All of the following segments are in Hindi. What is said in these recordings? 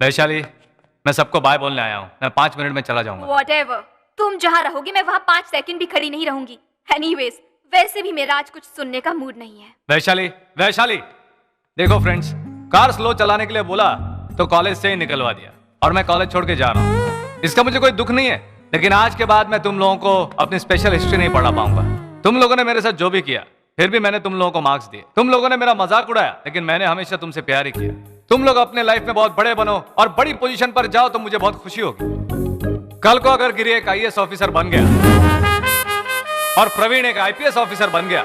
वैशाली, मैं सबको बाय बोलने आया हूँ। मैं 5 मिनट में चला जाऊंगा। Whatever. तुम जहाँ रहोगी मैं वहाँ 5 सेकंड भी खड़ी नहीं रहूंगी। Anyways, वैसे भी मेरा आज कुछ सुनने का मूड नहीं है। वैशाली, वैशाली, देखो फ्रेंड्स, कार स्लो चलाने के लिए बोला तो कॉलेज से ही निकलवा दिया और मैं कॉलेज छोड़ के जा रहा हूँ। इसका मुझे कोई दुख नहीं है, लेकिन आज के बाद मैं तुम लोगों को अपनी स्पेशल हिस्ट्री नहीं पढ़ा पाऊंगा। तुम लोगों ने मेरे साथ जो भी किया, फिर भी मैंने तुम लोगों को मार्क्स दिए। तुम लोगों ने मेरा मजाक उड़ाया, लेकिन मैंने हमेशा तुमसे प्यार ही किया। तुम लोग अपने लाइफ में बहुत बड़े बनो और बड़ी पोजीशन पर जाओ तो मुझे बहुत खुशी होगी। कल को अगर गिरी एक आईएएस ऑफिसर बन गया और प्रवीण एक आईपीएस ऑफिसर बन गया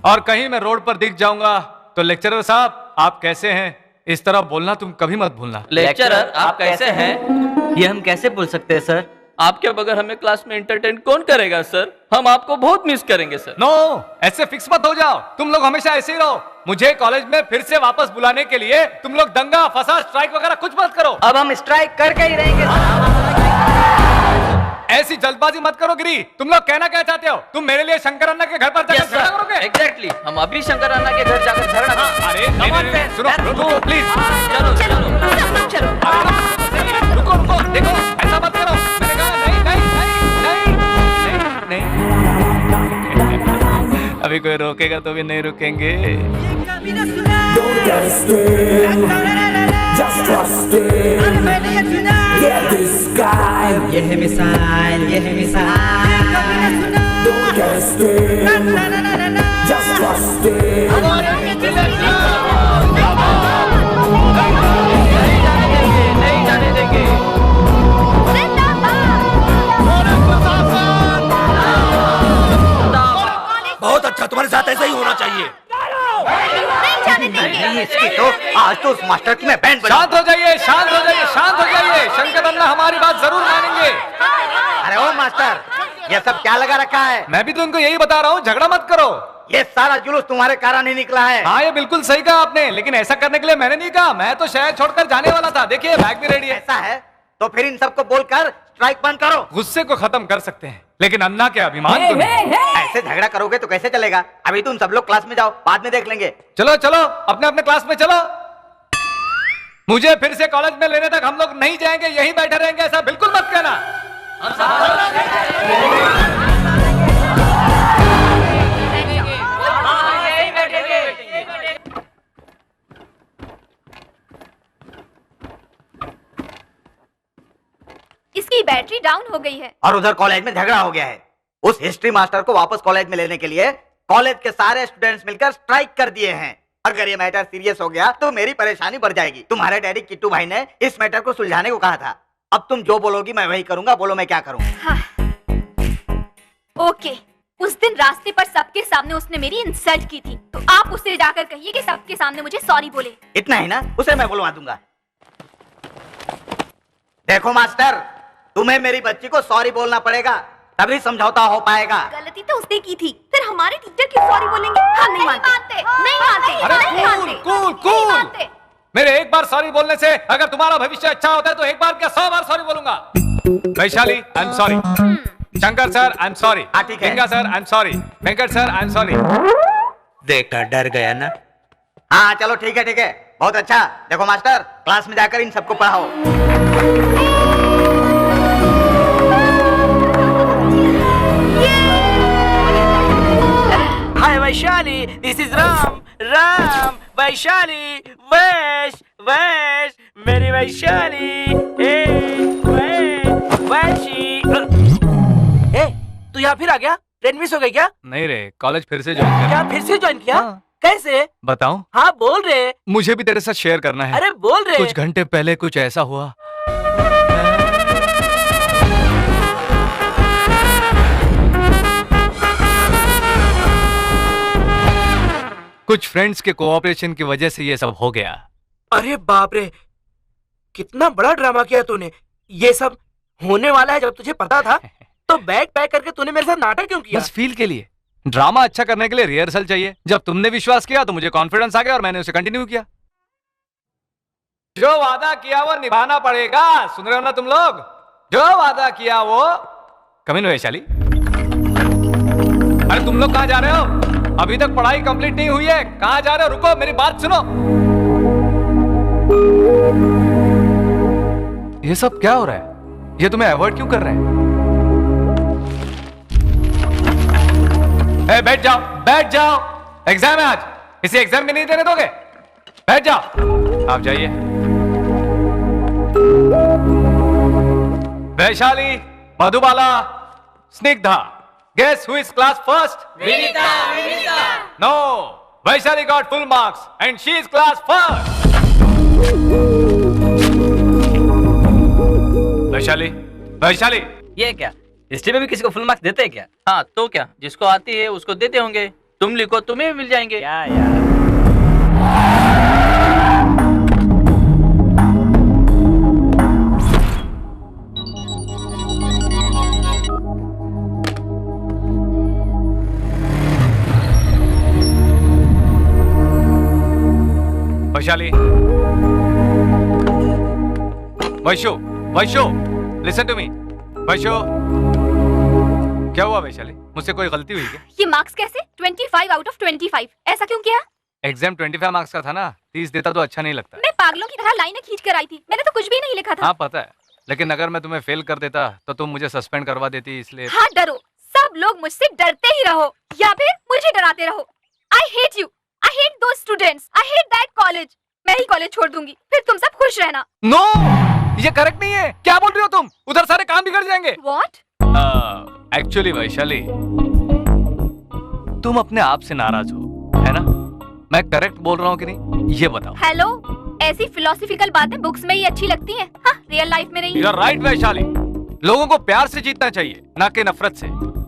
और कहीं मैं रोड पर दिख जाऊंगा तो लेक्चरर साहब आप कैसे हैं, इस तरह बोलना तुम कभी मत भूलना। लेक्चरर आप कैसे हैं? ये हम कैसे बोल सकते हैं सर? आपके बगैर हमें क्लास में एंटरटेन कौन करेगा सर? हम आपको बहुत मिस करेंगे सर। नो, ऐसे फिक्स मत हो जाओ। तुम लोग हमेशा ऐसे ही रहो। मुझे कॉलेज में फिर से वापस बुलाने के लिए तुम लोग दंगा फसाद स्ट्राइक वगैरह कुछ मत करो। अब हम स्ट्राइक करके ही रहेंगे सर। ऐसी जल्दबाजी मत करो गिरी। तुम लोग कहना क्या चाहते हो? तुम मेरे लिए शंकर अन्ना के घर पर जाकर झगड़ा करोगे? एग्जैक्टली, हम अभी शंकर अन्ना के घर जाकर झगड़ा करेंगे। अरे नहीं, सुनो, रुको प्लीज। चलो चलो चलो। रुको रुको, देखो ऐसा मत करो। मैंने कहा नहीं नहीं नहीं नहीं नहीं। अभी कोई रोकेगा तो भी नहीं रुकेंगे। Don't get scared, just trust it. Get this guy. ये है मिसाइल, ये है missile. Don't get scared, just trust it. नहीं जाने देंगे। बहुत अच्छा, तुम्हारे साथ ऐसा ही होना चाहिए। नहीं इसकी तो आज तो उस मास्टर की मैं बैंड बजा। शांत हो जाइए, शांत हो जाइए, शांत हो जाइए। शंकर अन्ना हमारी बात जरूर मानेंगे। अरे ओ मास्टर, ये सब क्या लगा रखा है? मैं भी तो उनको यही बता रहा हूँ, झगड़ा मत करो। ये सारा जुलूस तुम्हारे कारण ही निकला है। हाँ ये बिल्कुल सही कहा आपने, लेकिन ऐसा करने के लिए मैंने नहीं कहा। मैं तो शहर छोड़कर जाने वाला था। देखिए बैग भी रेडी है। ऐसा है तो फिर इन सबको बोलकर स्ट्राइक बंद करो। गुस्से को खत्म कर सकते हैं, लेकिन अन्ना के अभिमान को नहीं। ऐसे झगड़ा करोगे तो कैसे चलेगा? अभी तुम सब लोग क्लास में जाओ, बाद में देख लेंगे। चलो चलो अपने अपने क्लास में चलो। मुझे फिर से कॉलेज में लेने तक हम लोग नहीं जाएंगे, यहीं बैठे रहेंगे, ऐसा बिल्कुल मत कहना। इसकी बैटरी डाउन हो गई है। और उधर कॉलेज में झगड़ा हो गया है। उस हिस्ट्री मास्टर को वापस कॉलेज में लेने के लिए कॉलेज के सारे स्टूडेंट्स मिलकर स्ट्राइक कर दिए हैं। अगर ये मैटर सीरियस हो गया तो मेरी परेशानी बढ़ जाएगी। तुम्हारे डैडी किट्टू भाई ने इस मैटर को सुलझाने को कहा था। अब तुम जो बोलोगी मैं वही करूंगा। बोलो मैं क्या करूं? हाँ। ओके, उस दिन रास्ते पर सबके सामने उसने मेरी इंसल्ट की थी, तो आप उसे जाकर कहिए कि सबके सामने मुझे सॉरी बोले। इतना ही ना, उसे मैं बुलवा दूंगा। देखो मास्टर, तुम्हें मेरी बच्ची को सॉरी बोलना पड़ेगा, तभी समझौता हो पाएगा। गलती तो उसने की थी, फिर हमारे टीचर क्यों सॉरी बोलेंगे? हम नहीं मानते, नहीं मानते, नहीं मानते, कूल कूल कूल। मेरे एक बार सॉरी बोलने से अगर तुम्हारा भविष्य अच्छा होता है तो एक बार क्या 100 बार सॉरी बोलूंगा। Vaishali I am sorry. Shankar sir I am sorry. ठीक है। Ganga sir I am sorry. Venkat sir I am sorry. देखा, डर गया ना। हाँ चलो ठीक है ठीक है, बहुत अच्छा। देखो मास्टर, क्लास में जाकर इन सबको पढ़ाओ। हाय वैशाली, दिस इज राम। राम, वैशाली, वैश, वैश, मेरी वैशाली, वैशी। तू यहाँ फिर आ गया? ट्रेन मिस हो गई क्या? नहीं रे, कॉलेज फिर से ज्वाइन कर। क्या फिर से ज्वाइन किया? हाँ। कैसे? बताऊं? हाँ बोल रहे। मुझे भी तेरे साथ शेयर करना है। अरे बोल रहे। कुछ घंटे पहले कुछ ऐसा हुआ। कुछ फ्रेंड्स के कोऑपरेशन की वजह से ये सब हो गया। अरे बाप रे, कितना बड़ा ड्रामा किया तूने। ये सब होने वाला है जब तुझे पता था तो बैग पैक करके तूने मेरे साथ नाटक क्यों किया? बस फील के लिए। ड्रामा अच्छा करने के लिए रिहर्सल चाहिए। जब तुमने विश्वास किया तो मुझे कॉन्फिडेंस आ गया और मैंने उसे कंटिन्यू किया। जो वादा किया वो निभाना पड़ेगा। सुन रहे हो ना तुम लोग? जो वादा किया वो कम इन वैशाली। अरे तुम लोग कहाँ जा रहे हो? अभी तक पढ़ाई कंप्लीट नहीं हुई है, कहाँ जा रहे हो? रुको, मेरी बात सुनो। ये सब क्या हो रहा है? ये तुम्हें अवॉइड क्यों कर रहे हैं? बैठ जाओ, बैठ जाओ, एग्जाम है आज, इसे एग्जाम में नहीं देने दोगे? बैठ जाओ, आप जाइए। Vaishali, Madhubala, Snigdha, guess who is class first? Vinita. No, Vaishali got full marks and she is class first. Vaishali, ये क्या हिस्ट्री में भी किसी को फुल मार्क्स देते हैं क्या? हाँ तो क्या, जिसको आती है उसको देते होंगे। तुम लिखो तुम्हें भी मिल जाएंगे। क्या यार। Vaishali, Vaisho, listen to me. Vaisho, क्या हुआ वैशाली? मुझसे कोई गलती हुई क्या? ये मार्क्स कैसे? 25 आउट ऑफ 25, ऐसा क्यों किया? एग्जाम 25 मार्क्स का था ना, 30 देता तो अच्छा नहीं लगता। मैं पागलों की तरह लाइनें खींच कर आई थी, मैंने तो कुछ भी नहीं लिखा था। हाँ पता है, लेकिन अगर मैं तुम्हें फेल कर देता तो तुम मुझे सस्पेंड करवा देती, इसलिए। हाँ डरो, सब लोग मुझसे डरते ही रहो या फिर मुझे डराते रहो। I hate you, I hate those students, I hate that college. मैं ही कॉलेज छोड़ दूंगी, फिर तुम सब खुश रहना। नो, ये करेक्ट नहीं है। क्या बोल रही हो तुम? उधर सारे काम बिगड़ जाएंगे। व्हाट? एक्चुअली वैशाली, तुम अपने आप से नाराज हो, है ना? मैं करेक्ट बोल रहा हूँ कि नहीं, ये बताओ। हेलो, ऐसी फिलोसॉफिकल बातें बुक्स में ही अच्छी लगती हैं, हाँ, रियल लाइफ में नहीं। यू आर राइट वैशाली, लोगों को प्यार से जीतना चाहिए, ना कि नफरत से।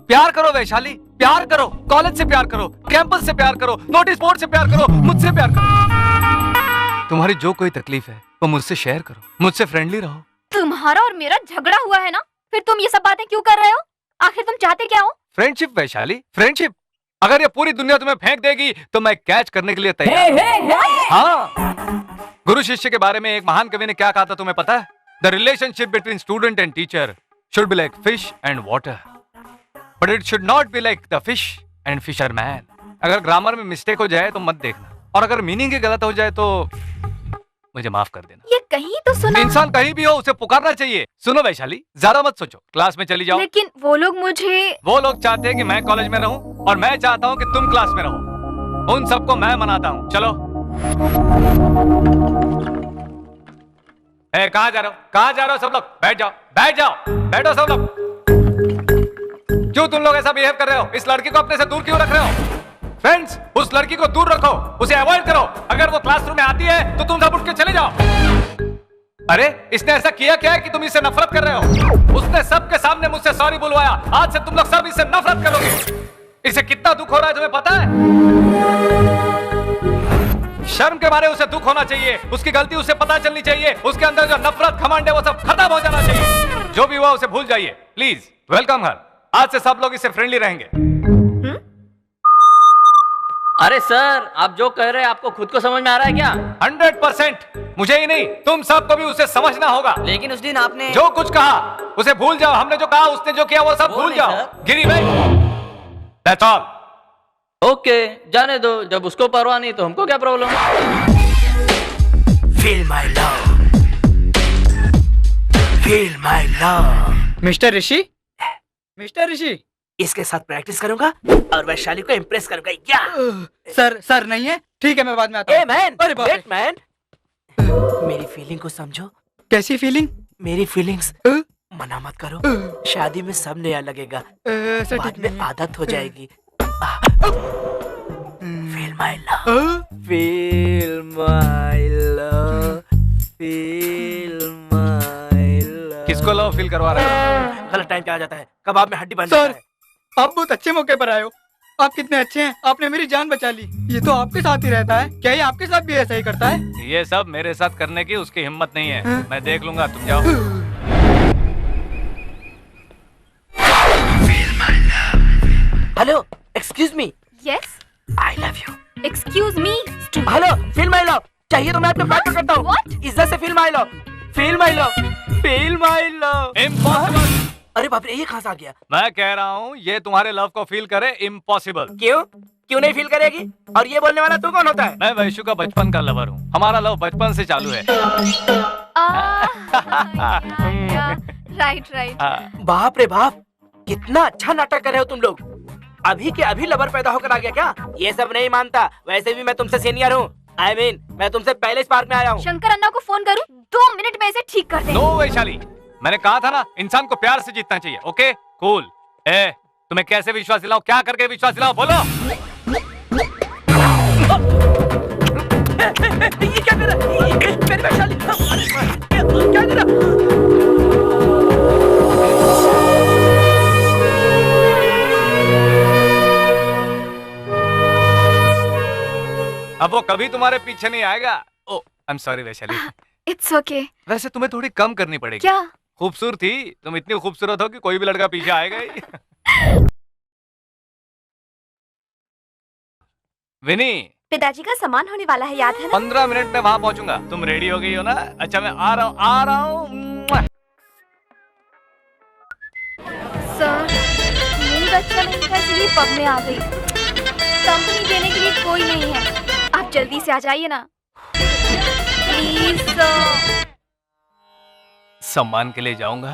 प्यार करो वैशाली, प्यार करो, कॉलेज से प्यार करो, कैंपस से प्यार करो, नोटिस बोर्ड से प्यार करो, मुझसे प्यार करो। तुम्हारी जो कोई तकलीफ है वो मुझसे शेयर करो, मुझसे फ्रेंडली रहो। तुम्हारा और मेरा झगड़ा हुआ है ना, फिर तुम ये सब बातें क्यों कर रहे हो? आखिर तुम चाहते क्या हो? Friendship Vaishali, friendship. अगर ये पूरी दुनिया तुम्हें फेंक देगी तो मैं कैच करने के लिए तैयार हूं। हाँ, गुरु शिष्य के बारे में एक महान कवि ने क्या कहा था तुम्हें पता है? The relationship between student and teacher should be like fish and water, but it should not be like the fish and fisherman. अगर ग्रामर में मिस्टेक हो जाए तो मत देखना, और अगर मीनिंग ही गलत हो जाए तो मुझे माफ कर देना। ये कहीं तो सुना। इंसान कहीं भी हो उसे पुकारना चाहिए। सुनो वैशाली, ज्यादा मत सोचो, क्लास में चली जाओ। लेकिन वो लोग मुझे। वो लोग चाहते हैं कि मैं कॉलेज में रहूं और मैं चाहता हूं कि तुम क्लास में रहो। उन सबको मैं मनाता हूं। चलो। कहाँ जा रहे हो? कहाँ जा रहे हो सब लोग? बैठ जाओ, बैठ जाओ, बैठो सब लोग। क्यों तुम लोग ऐसा बिहेव कर रहे हो? इस लड़की को अपने से दूर क्यों रख रहे हो? फ्रेंड्स, उस लड़की को दूर रखो, उसे अवॉइड करो। अगर वो क्लासरूम में आती है तो तुम सब उठ के चले जाओ। अरे इसने ऐसा किया क्या है कि तुम इससे नफरत कर रहे हो? उसने सबके सामने मुझसे सॉरी बुलवाया। आज से तुम लोग सब इससे नफरत करोगे। इसे कितना दुख हो रहा है तुम्हें पता है? शर्म के मारे उसे दुख होना चाहिए, उसकी गलती उसे पता चलनी चाहिए। उसके अंदर जो नफरत घमंड है वो सब खत्म हो जाना चाहिए। जो भी हुआ उसे भूल जाइए प्लीज। वेलकम हर। आज से सब लोग इससे फ्रेंडली रहेंगे। अरे सर, आप जो कह रहे हैं आपको खुद को समझ में आ रहा है क्या? 100%। मुझे ही नहीं, तुम सबको भी उसे समझना होगा। लेकिन उस दिन आपने जो कुछ कहा उसे भूल जाओ। हमने जो कहा, उसने जो किया वो सब भूल जाओ। गिरी भाई, दैट्स ऑल। ओके, जाने दो। जब उसको परवाह नहीं तो हमको क्या problem? Feel my love, feel my love. Mister Rishi, mister Rishi, इसके साथ प्रैक्टिस करूंगा और वैशाली को इम्प्रेस करूंगा। या सर नहीं है। ठीक है, मैं बाद में आता हूँ। मैन, अरे बाप रे। वेट मैन, मेरी फीलिंग को समझो। कैसी फीलिंग? मेरी फीलिंग्स मना मत करो। शादी में सब नया लगेगा, सर बाद ठीक में नहीं। आदत हो जाएगी। Feel my love, feel my love, feel my love. किसको लव फील करवा रहे हो? गलत टाइम पे आ जाता है, कबाब में हड्डी बन जाता सर, है। आप बहुत अच्छे मौके पर आए हो। आप कितने अच्छे हैं, आपने मेरी जान बचा ली। ये तो आपके साथ ही रहता है, क्या ये आपके साथ भी ऐसा ही करता है? ये सब मेरे साथ करने की उसकी हिम्मत नहीं है। मैं देख लूंगा, तुम जाओ। Hello, excuse me, yes, I love you. Excuse me. Hello, feel my love. चाहिए तो मैं अपने पैर पकड़ता हूँ। What? इज्जत से feel my love, feel my love, feel my love. Impossible. अरे बाप रे, ये कहाँ से आ गया? मैं कह रहा हूँ ये तुम्हारे लव को फील करे, इम्पॉसिबल। क्यों क्यों नहीं फील करेगी? और ये बोलने वाला तू कौन होता है? मैं वैशु का बचपन का लवर हूँ, हमारा लव बचपन से चालू है। Right right. हाँ। बाप रे बाप, कितना अच्छा नाटक कर रहे हो तुम लोग। अभी के अभी लवर पैदा होकर आ गया क्या? ये सब नहीं मानता, वैसे भी मैं तुमसे सीनियर हूँ। I mean, मैं तुमसे पहले इस पार्क में आया हूँ। शंकर अन्ना को फोन करूँ? 2 मिनट में इसे ठीक कर दे। नो वैशाली, मैंने कहा था ना, इंसान को प्यार से जीतना चाहिए। Okay cool. ए, तुम्हें कैसे विश्वास दिलाऊं, क्या करके विश्वास दिलाऊं, बोलो। ये क्या कर रहा है? मेरी वैशाली, क्या कर रहा? अब वो कभी तुम्हारे पीछे नहीं आएगा। Oh, I am sorry Vaishali. It's okay. वैसे तुम्हें थोड़ी कम करनी पड़ेगी। क्या? खूबसूरती, तुम इतनी खूबसूरत हो कि कोई भी लड़का पीछे आएगा ही। विनी, पिताजी का सामान होने वाला है, याद है ना? 15 मिनट में वहां पहुंचूंगा। तुम रेडी हो गई हो ना? अच्छा मैं आ रहा हूँ। सर, मूड अच्छा नहीं था इसलिए पब में आ गई। कंपनी देने के लिए कोई नहीं है, आप जल्दी से आ जाइए ना प्लीज सर। सम्मान के लिए जाऊंगा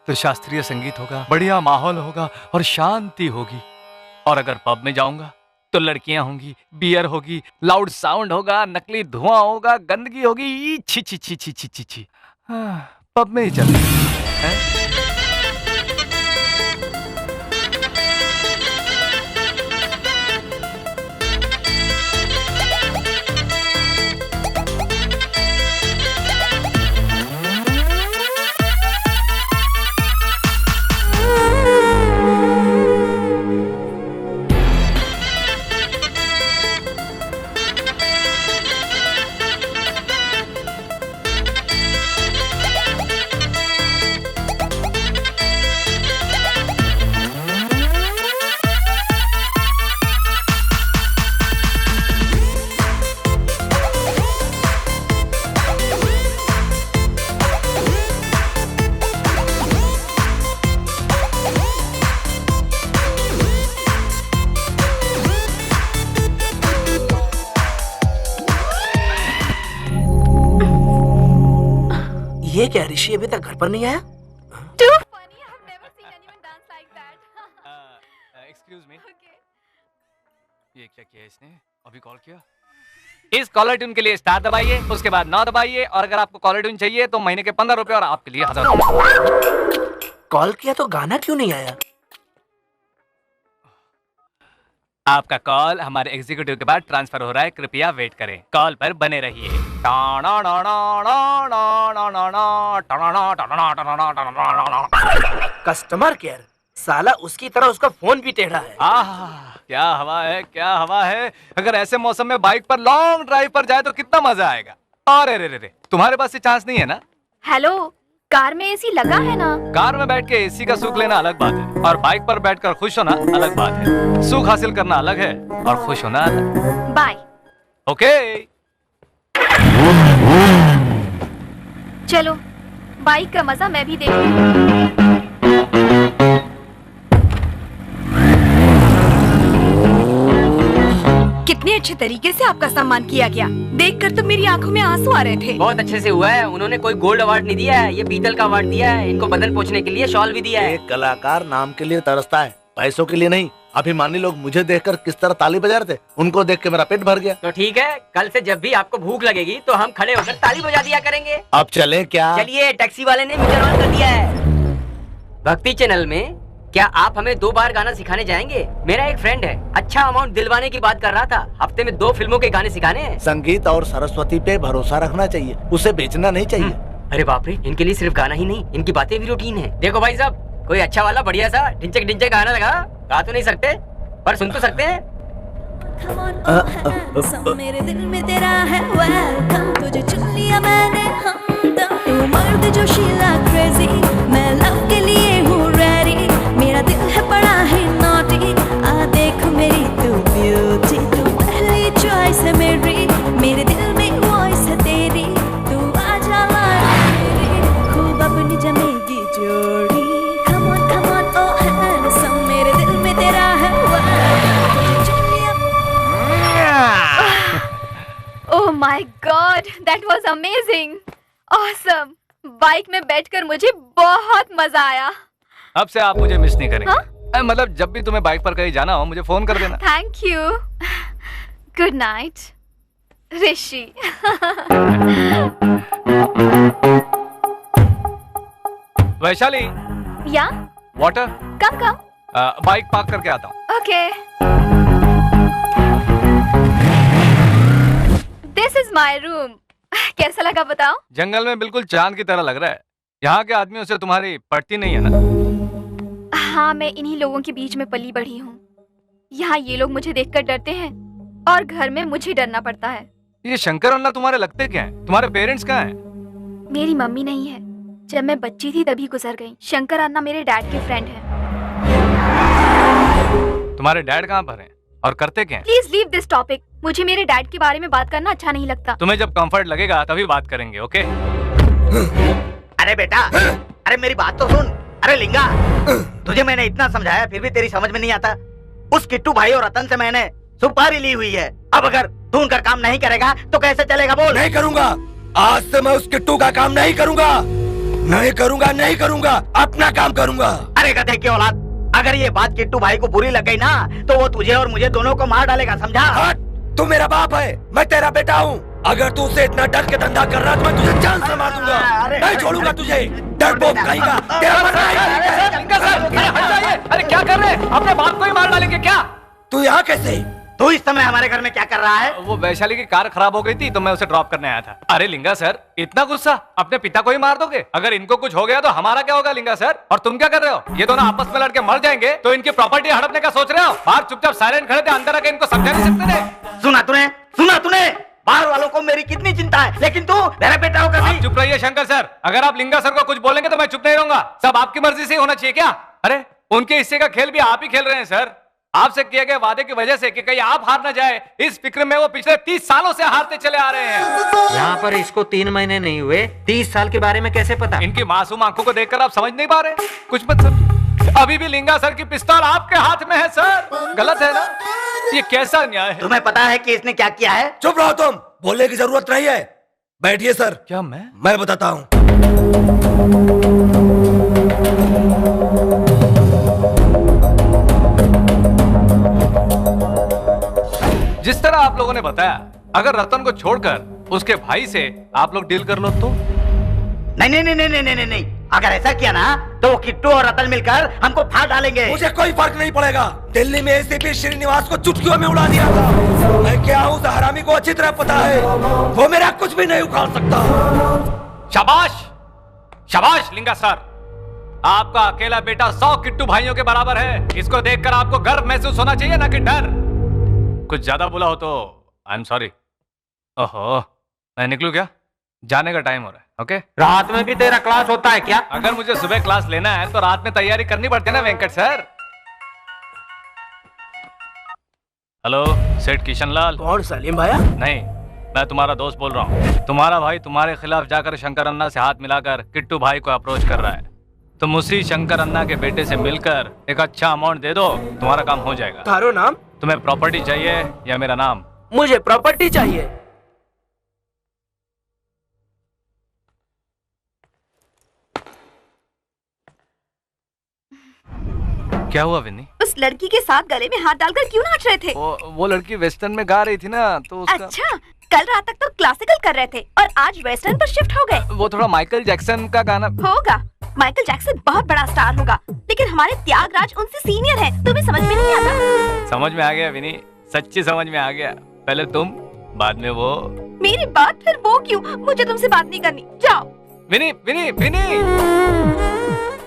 तो शास्त्रीय संगीत होगा, बढ़िया माहौल होगा और शांति होगी। और अगर पब में जाऊंगा तो लड़कियां होंगी, बियर होगी, लाउड साउंड होगा, नकली धुआं होगा, गंदगी होगी। छी छी छी छी छी छी छी। पब में ही चलते हैं। ये क्या, ऋषि अभी तक घर पर नहीं आया? Too funny, I have never seen anyone dance like that. Excuse me, Okay. ये क्या किया इसने? अभी कॉल किया। इस कॉलर ट्यून के लिए स्टार दबाइए, उसके बाद 9 दबाइए, और अगर आपको कॉलर ट्यून चाहिए तो महीने के 15 रुपए और आपके लिए 1000 रुपए। कॉल किया तो गाना क्यों नहीं आया? आपका कॉल हमारे एग्जीक्यूटिव के बाद ट्रांसफर हो रहा है, कृपया वेट करें, कॉल पर बने रहिए। कस्टमर केयर, साला उसकी तरह उसका फोन भी टेढ़ा है। आहा, क्या हवा है, क्या हवा है। अगर ऐसे मौसम में बाइक पर लॉन्ग ड्राइव पर जाए तो कितना मजा आएगा। अरे रे रे रे, तुम्हारे पास ये चांस नहीं है ना? हेलो, कार में एसी लगा है ना? कार में बैठ के एसी का सुख लेना अलग बात है, और बाइक पर बैठकर खुश होना अलग बात है। सुख हासिल करना अलग है और खुश होना अलग। बाय। ओके। चलो, बाइक का मजा मैं भी देखूंगी। कितने अच्छे तरीके से आपका सम्मान किया गया, देखकर तो मेरी आंखों में आंसू आ रहे थे। बहुत अच्छे से हुआ है। उन्होंने कोई गोल्ड अवार्ड नहीं दिया है, ये पीतल का अवार्ड दिया है। इनको बदन पोंछने के लिए शॉल भी दिया है। एक कलाकार नाम के लिए तरसता है, पैसों के लिए नहीं। अभिमानी लोग मुझे देखकर किस तरह ताली बजा रहे थे, उनको देख के मेरा पेट भर गया। तो ठीक है, कल से जब भी आपको भूख लगेगी तो हम खड़े होकर ताली बजा दिया करेंगे। अब चले क्या? चलिए, टैक्सी वाले ने मीटर ऑन कर दिया है। भक्ति चैनल में क्या आप हमें 2 बार गाना सिखाने जाएंगे? मेरा एक फ्रेंड है, अच्छा अमाउंट दिलवाने की बात कर रहा था। हफ्ते में 2 फिल्मों के गाने सिखाने हैं। संगीत और सरस्वती पे भरोसा रखना चाहिए, उसे बेचना नहीं चाहिए। अरे बाप रे, इनके लिए सिर्फ गाना ही नहीं, इनकी बातें भी रूटीन है। देखो भाई साहब, कोई अच्छा वाला बढ़िया सा ढिंचक ढिंचक गाना लगा। गा तो नहीं सकते पर सुन तो सकते हैं। मेरे दिल में तेरा है वेलकम, तुझे चुन लिया मैंने हमदम। तू मर्द जो शीला क्रेजी, मैं लव के लिए हूँ रेडी। मेरा दिल है बड़ा ही नॉटी, आ देख मेरी तू ब्यूटी। तू पहली चॉइस है मेरी, मेरे दिल में वॉइस है तेरी। तू आजा मेरी, खूब अपनी जमेगी जोड़ी। Come on, come God, that was amazing, awesome. Bike में बैठकर मुझे बहुत मजा आया। अब से आप मुझे मिस नहीं करेंगे। हाँ? मतलब जब भी तुम्हें बाइक पर कहीं जाना हो मुझे फोन कर देना। Thank you. गुड नाइट ऋषि। वैशाली, या वाटर। कम कम। बाइक पार्क करके आता हूँ। Okay, this is my room. कैसा लगा बताओ? जंगल में बिल्कुल चांद की तरह लग रहा है। यहाँ के आदमियों से तुम्हारी पड़ती नहीं है ना? हाँ, मैं इन्हीं लोगों के बीच में पली बढ़ी हूँ। यहाँ ये लोग मुझे देखकर डरते हैं और घर में मुझे डरना पड़ता है। ये शंकर अन्ना तुम्हारे लगते क्या हैं? तुम्हारे पेरेंट्स कहाँ हैं? मेरी मम्मी नहीं है, जब मैं बच्ची थी तभी गुजर गई। शंकर अन्ना मेरे डैड के फ्रेंड हैं। तुम्हारे डैड कहाँ पर हैं और करते क्या हैं? Please leave this topic. मुझे मेरे डैड के बारे में बात करना अच्छा नहीं लगता। तुम्हें जब कंफर्ट लगेगा तभी बात करेंगे, ओके? अरे बेटा, अरे मेरी बात तो सुन। अरे लिंगा, तुझे मैंने इतना समझाया फिर भी तेरी समझ में नहीं आता। उस किट्टू भाई और रतन से मैंने सुपारी ली हुई है। अब अगर तू उनका काम नहीं करेगा तो कैसे चलेगा बोल? नहीं करूंगा, आज से मैं उस किट्टू का काम नहीं करूंगा। नहीं करूंगा, नहीं करूंगा, अपना काम करूंगा। अरे गधे की औलाद, अगर ये बात किट्टू भाई को बुरी लग गई ना तो वो तुझे और मुझे दोनों को मार डालेगा, समझा? हट, तू मेरा बाप है, मैं तेरा बेटा हूँ। अगर तू उसे इतना डर के धंधा कर रहा तो मैं तुझे जान से मार दूंगा। नहीं छोड़ूंगा तुझे, डरपोक कहीं का। तेरा मरना है। लिंगा सर, अरे हट जाइए। अरे क्या कर रहे हैं? अपने बाप को ही मार डालेंगे क्या? तू यहाँ कैसे? तू इस समय हमारे घर में क्या कर रहा है? वो वैशाली की कार खराब हो गई थी तो मैं उसे ड्रॉप करने आया था। अरे लिंगा सर, इतना गुस्सा? अपने पिता को ही मार दोगे? अगर इनको कुछ हो गया तो हमारा क्या होगा लिंगा सर? और तुम क्या कर रहे हो? ये दोनों आपस में लड़के मर जाएंगे तो इनकी प्रॉपर्टी हड़पने का सोच रहे हो? बाहर चुपचाप साइलेंट खड़े थे, अंदर आके इनको समझा नहीं सकते थे? सुना तूने? बाहर वालों को मेरी कितनी चिंता है, लेकिन तू मेरा बेटा होकर आप भी। चुप रहिए शंकर सर। अगर आप लिंगा सर को कुछ बोलेंगे तो मैं चुप नहीं रहूंगा। सब आपकी मर्जी से ही होना चाहिए क्या? अरे उनके हिस्से का खेल भी आप ही खेल रहे हैं सर। आपसे किए गए वादे की वजह से कि कहीं आप हार ना जाए, इस फिक्र में वो पिछले 30 सालों से हारते चले आ रहे हैं। यहाँ पर इसको 3 महीने नहीं हुए, 30 साल के बारे में कैसे पता? इनकी मासूम आंखों को देखकर आप समझ नहीं पा रहे? कुछ मत सर, अभी भी लिंगा सर की पिस्तौल आपके हाथ में है सर। गलत है ना? ये कैसा न्याय है? तुम्हें पता है कि इसने क्या किया है? चुप रहो तुम, बोलने की जरूरत नहीं है। बैठिए सर। क्या मैं बताता हूँ। जिस तरह आप लोगों ने बताया, अगर रतन को छोड़कर उसके भाई से आप लोग डील कर लो तो? नहीं। अगर ऐसा किया ना तो वो किट्टू और रतन मिलकर हमको फाड़ डालेंगे। मुझे कोई फर्क नहीं पड़ेगा। दिल्ली में एसीपी श्रीनिवास को चुटकियों में उड़ा दिया था। मैं क्या हूँ हरामी को अच्छी तरह पता है। वो मेरा कुछ भी नहीं उखाड़ सकता। शाबाश, शाबाश लिंगा सर। आपका अकेला बेटा 100 किट्टू भाइयों के बराबर है। इसको देखकर आपको गर्व महसूस होना चाहिए ना कि डर। कुछ ज्यादा बोला हो तो आई एम सॉरी। ओहो, मैं निकलूं क्या? जाने का टाइम हो रहा है। ओके? रात में भी तेरा क्लास होता है क्या? अगर मुझे सुबह क्लास लेना है तो रात में तैयारी करनी पड़ती है ना वेंकट सर। हेलो, सेठ किशन लाल। कौन सलीम भाया? नहीं, मैं तुम्हारा दोस्त बोल रहा हूँ। तुम्हारा भाई तुम्हारे खिलाफ जाकर शंकर अन्ना से हाथ मिलाकर किट्टू भाई को अप्रोच कर रहा है। तुम उसी शंकर अन्ना के बेटे से मिलकर एक अच्छा अमाउंट दे दो, तुम्हारा काम हो जाएगा। तारो नाम? तुम्हें प्रॉपर्टी चाहिए या मेरा नाम? मुझे प्रॉपर्टी चाहिए। क्या हुआ विन्नी? उस लड़की के साथ गले में हाथ डालकर क्यों नाच रहे थे? वो लड़की वेस्टर्न में गा रही थी ना तो उसका... अच्छा, कल रात तक तो क्लासिकल कर रहे थे और आज वेस्टर्न पर शिफ्ट हो गए। वो थोड़ा माइकल जैक्सन का गाना होगा। माइकल जैक्सन बहुत बड़ा स्टार होगा, लेकिन हमारे त्यागराज उनसे सीनियर है। तुम्हें समझ में नहीं आता? समझ में आ गया विनी, सच्ची समझ में आ गया। पहले तुम, बाद में वो। मेरी बात फिर वो क्यों? मुझे तुमसे बात नहीं करनी, जाओ। Vinni Vinni Vinni,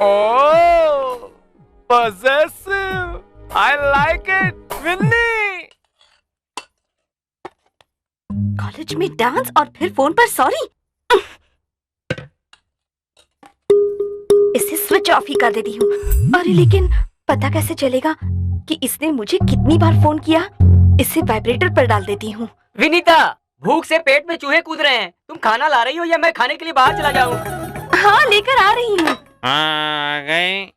oh possessive, I like it, Vinni. College में डांस और फिर फोन पर सॉरी। इसे स्विच ऑफ ही कर देती हूँ। अरे लेकिन पता कैसे चलेगा कि इसने मुझे कितनी बार फोन किया? इसे वाइब्रेटर पर डाल देती हूँ। विनीता, भूख से पेट में चूहे कूद रहे हैं। तुम खाना ला रही हो या मैं खाने के लिए बाहर चला जाऊँ? हाँ, लेकर आ रही हूँ। आ गई।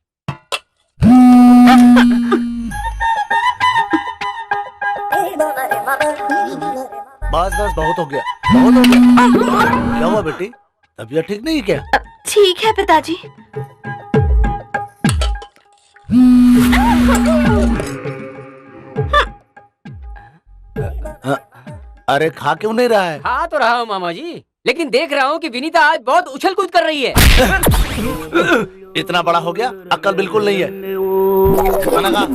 बस बस बहुत हो गया, बहुत हो गया। क्या हुआ बेटी, तबीयत ठीक नहीं है क्या? ठीक है पिताजी। अरे खा क्यों नहीं रहा है? खा तो रहा हूँ मामा जी, लेकिन देख रहा हूँ कि विनीता आज बहुत उछल कूद कर रही है। इतना बड़ा हो गया, अक्ल बिल्कुल नहीं है। खाना खा।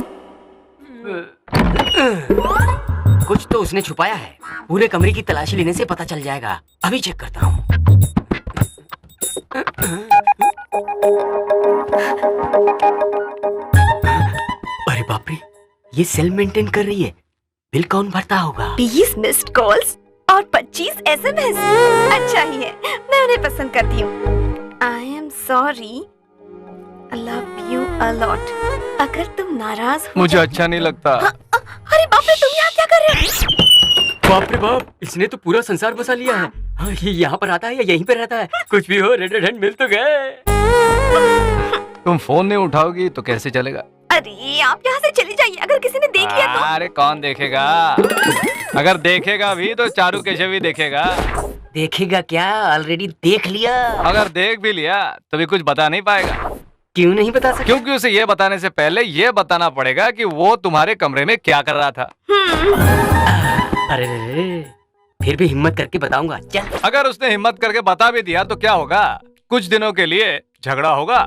कुछ तो उसने छुपाया है, पूरे कमरे की तलाशी लेने से पता चल जाएगा। अभी चेक करता हूँ। अरे बाप रे, ये सेल मेंटेन कर रही है। बिल कौन भरता होगा? 20 मिस्ड कॉल्स और 25 SMS। अच्छा ही है, मैं उन्हें पसंद करती हूँ। आई am sorry, love you a lot. अगर तुम नाराज हो मुझे अच्छा नहीं लगता। अरे बाप रे, तुम यहाँ क्या कर रहे हो? बाप रे बाप, इसने तो पूरा संसार बसा लिया है। हाँ, ये यहाँ पर आता है या यहीं पर रहता है? कुछ भी हो, रेड हैंड मिल तो गए। तुम फोन नहीं उठाओगी तो कैसे चलेगा? अरे आप यहाँ से चली जाइए, अगर किसी ने देख लिया तो। अरे कौन देखेगा? अगर देखेगा भी तो चारू केशव ही देखेगा। देखेगा क्या, ऑलरेडी देख लिया। अगर देख भी लिया तो भी कुछ बता नहीं पाएगा। क्यों नहीं बता सकते? क्योंकि उसे ये बताने से पहले ये बताना पड़ेगा कि वो तुम्हारे कमरे में क्या कर रहा था। अरे फिर भी हिम्मत करके बताऊंगा, चल। अगर उसने हिम्मत करके बता भी दिया तो क्या होगा? कुछ दिनों के लिए झगड़ा होगा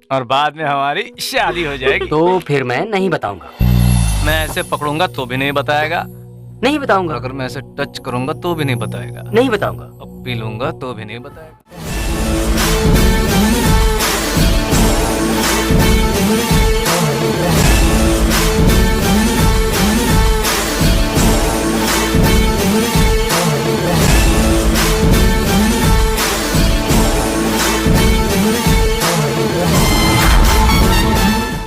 और बाद में हमारी शादी हो जाएगी। तो फिर मैं नहीं बताऊंगा। मैं ऐसे पकड़ूंगा तो भी नहीं बताएगा। नहीं बताऊंगा। अगर मैं ऐसे टच करूंगा तो भी नहीं बताएगा। नहीं बताऊंगा। अब पी लूंगा तो भी नहीं बताएगा।